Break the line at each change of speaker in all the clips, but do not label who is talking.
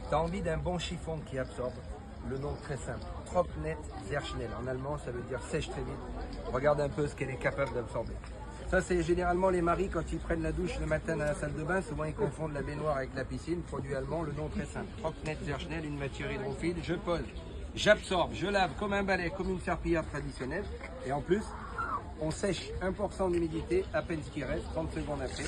T'as envie d'un bon chiffon qui absorbe. Le nom très simple, Trocknet sehr schnell. En allemand, ça veut dire sèche très vite. Regarde un peu ce qu'elle est capable d'absorber. Ça, c'est généralement les maris quand ils prennent la douche le matin dans la salle de bain. Souvent, ils confondent la baignoire avec la piscine. Produit allemand, le nom très simple. Trocknet sehr schnell, une matière hydrophile. Je pose, j'absorbe, je lave comme un balai, comme une serpillière traditionnelle. Et en plus, on sèche 1% d'humidité, à peine ce qui reste, 30 secondes après,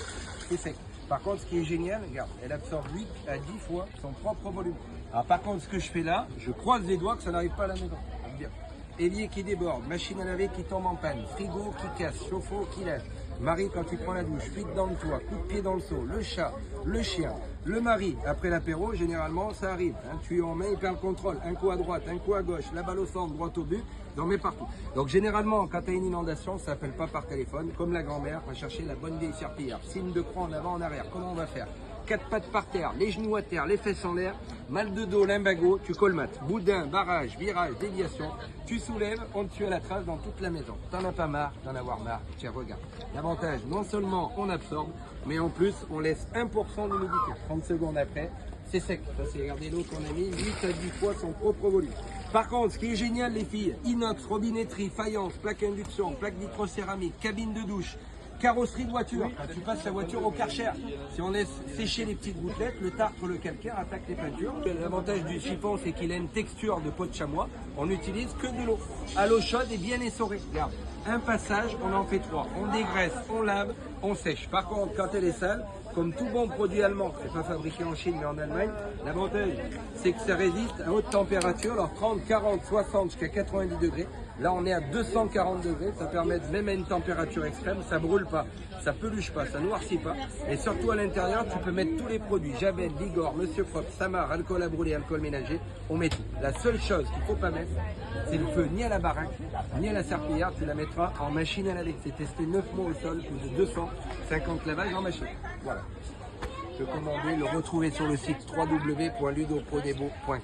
c'est sec. Par contre, ce qui est génial, regarde, elle absorbe 8 à 10 fois son propre volume. Alors par contre, ce que je fais là, je croise les doigts que ça n'arrive pas à la maison. Bien. Évier qui déborde, machine à laver qui tombe en panne, frigo qui casse, chauffe-eau qui lève. Marie quand tu prends la douche, fuite dans le toit, coup de pied dans le seau, le chat, le chien, le mari. Après l'apéro, généralement, ça arrive. Un tuyau en main, il perd le contrôle. Un coup à droite, un coup à gauche, la balle au centre, droite au but. Il en met partout. Donc généralement, quand tu as une inondation, ça s'appelle pas par téléphone. Comme la grand-mère, va chercher la bonne vieille serpillière. Signe de croix en avant, en arrière. Comment on va faire? 4 pattes par terre, les genoux à terre, les fesses en l'air, mal de dos, limbago, tu colmates. Boudin, barrage, virage, déviation, tu soulèves, on te tue à la trace dans toute la maison. T'en as pas marre d'en avoir marre, tiens regarde. L'avantage, non seulement on absorbe, mais en plus on laisse 1% d'humidité. 30 secondes après, c'est sec. Ça c'est, regardez l'eau qu'on a mis, 8 à 10 fois son propre volume. Par contre, ce qui est génial les filles, inox, robinetterie, faïence, plaque induction, plaque vitrocéramique, cabine de douche, carrosserie de voiture, quand tu passes la voiture au Karcher, si on laisse sécher les petites gouttelettes, le tartre, le calcaire attaque les peintures. L'avantage du chiffon, c'est qu'il a une texture de peau de chamois. On n'utilise que de l'eau. À l'eau chaude et bien essorée. Regarde, un passage, on en fait 3. On dégraisse, on lave, on sèche. Par contre, quand elle est sale, comme tout bon produit allemand, c'est pas fabriqué en Chine mais en Allemagne, l'avantage c'est que ça résiste à haute température, alors 30, 40, 60 jusqu'à 90 degrés. Là on est à 240 degrés, ça permet même à une température extrême, ça brûle pas, ça peluche pas, ça noircit pas. Et surtout à l'intérieur, tu peux mettre tous les produits, Javel, Vigor, Monsieur Propre, Samar, alcool à brûler, alcool ménager, on met tout. La seule chose qu'il faut pas mettre, c'est le feu ni à la baraque, ni à la serpillière, tu la mettras en machine à laver. C'est testé 9 mois au sol, plus de 250 lavages en machine. Voilà. Je peux commander, le retrouver sur le site www.ludoprodebo.com.